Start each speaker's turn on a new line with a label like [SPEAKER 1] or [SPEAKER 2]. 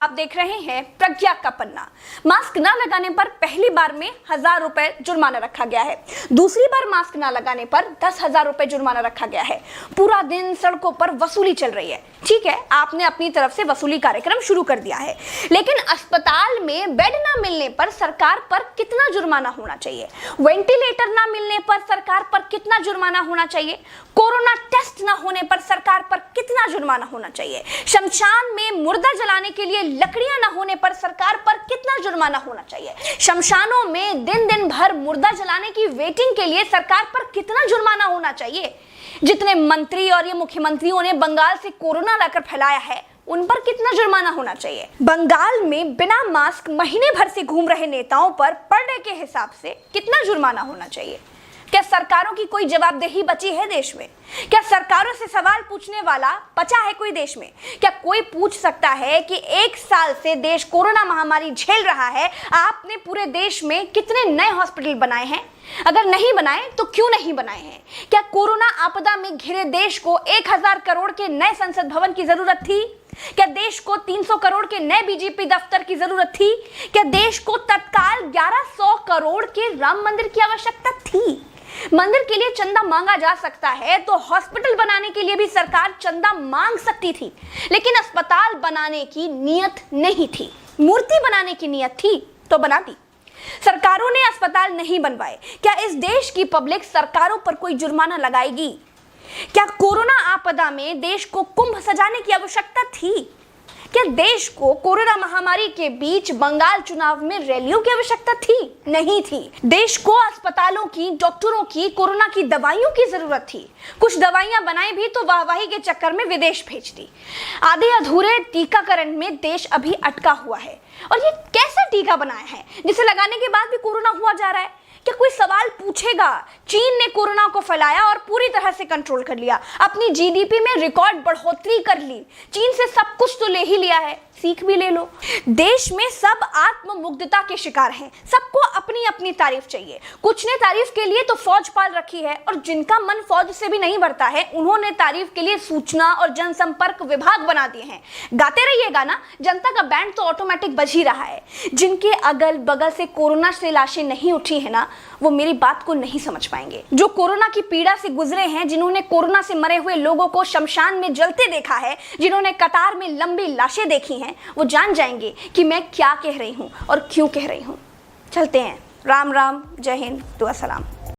[SPEAKER 1] आप देख रहे हैं प्रज्ञा का पन्ना। मास्क न लगाने पर पहली बार में 1000 रुपए जुर्माना रखा गया है। दूसरी बार मास्क न लगाने पर 10,000 रुपए जुर्माना रखा गया है। पूरा दिन सड़कों पर वसूली चल रही है। ठीक है, आपने अपनी तरफ से वसूली कार्यक्रम शुरू कर दिया है, लेकिन अस्पताल में बेड न मिलने पर सरकार पर कितना जुर्माना होना चाहिए? वेंटिलेटर न मिलने पर सरकार पर कितना जुर्माना होना चाहिए? कोरोना टेस्ट न होने पर सरकार पर कितना जुर्माना होना चाहिए? शमशान में मुर्दा जलाने के लिए लकड़ियां न होने पर सरकार पर कितना जुर्माना होना चाहिए? शमशानों में दिन दिन भर मुर्दा जलाने की वेटिंग के लिए सरकार पर कितना जुर्माना होना चाहिए? जितने मंत्री और ये मुख्यमंत्रियों ने बंगाल से कोरोना लाकर फैलाया है, उन पर कितना जुर्माना होना चाहिए? बंगाल में बिना मास्क महीने भर से घूम रहे नेताओं पर पर डे के हिसाब से कितना जुर्माना होना चाहिए? क्या सरकारों की कोई जवाबदेही बची है देश में? क्या सरकारों से सवाल पूछने वाला बचा है कोई देश में? क्या कोई पूछ सकता है कि 1 साल से देश कोरोना महामारी झेल रहा है, आपने पूरे देश में कितने नए हॉस्पिटल बनाए हैं? अगर नहीं बनाए तो क्यों नहीं बनाए हैं? क्या कोरोना आपदा में घिरे देश को 1000 करोड़ के नए संसद भवन की जरूरत थी? क्या देश को 300 करोड़ के नए बीजेपी दफ्तर की जरूरत थी? क्या देश को तत्काल 1100 करोड़ के राम मंदिर की आवश्यकता थी? मंदिर के लिए चंदा मांगा जा सकता है तो हॉस्पिटल बनाने के लिए भी सरकार चंदा मांग सकती थी, लेकिन अस्पताल बनाने की नियत नहीं थी। मूर्ति बनाने की नियत थी तो बना दी। सरकारों ने अस्पताल नहीं बनवाए। क्या इस देश की पब्लिक सरकारों पर कोई जुर्माना लगाएगी? क्या कोरोना आपदा में देश को कुंभ सजाने की आवश्यकता थी? क्या देश को कोरोना महामारी के बीच बंगाल चुनाव में रैलियों की आवश्यकता थी? नहीं थी। देश को अस्पतालों की, डॉक्टरों की, कोरोना की दवाइयों की जरूरत थी। कुछ दवाइयां बनाई भी तो वाहवाही के चक्कर में विदेश भेज दी। आधे अधूरे टीकाकरण में देश अभी अटका हुआ है। और ये कैसा टीका बनाया है जिसे लगाने के बाद भी कोरोना हुआ जा रहा है? क्या कोई सवाल पूछेगा? चीन ने कोरोना को फैलाया और पूरी तरह से कंट्रोल कर लिया। अपनी जीडीपी में रिकॉर्ड बढ़ोतरी कर ली। चीन से सब कुछ तो ले ही लिया है, सीख भी ले लो। देश में सब आत्ममुग्धता के शिकार हैं। सबको अपनी अपनी तारीफ चाहिए। कुछ ने तारीफ के लिए तो फौज पाल रखी है, और जिनका मन फौज से भी नहीं भरता है, उन्होंने तारीफ के लिए सूचना और जनसंपर्क विभाग बना दिए हैं। गाते रहिएगा ना, जनता का बैंड तो ऑटोमेटिक बज ही रहा है। जिनके अगल बगल से कोरोना से लाशें नहीं उठी है ना, वो मेरी बात को नहीं समझ पाएंगे। जो कोरोना की पीड़ा से गुजरे हैं, जिन्होंने कोरोना से मरे हुए लोगों को शमशान में जलते देखा है, जिन्होंने कतार में लंबी लाशें देखी हैं, वो जान जाएंगे कि मैं क्या कह रही हूं और क्यों कह रही हूं। चलते हैं। राम राम, जय हिंद, दुआ सलाम।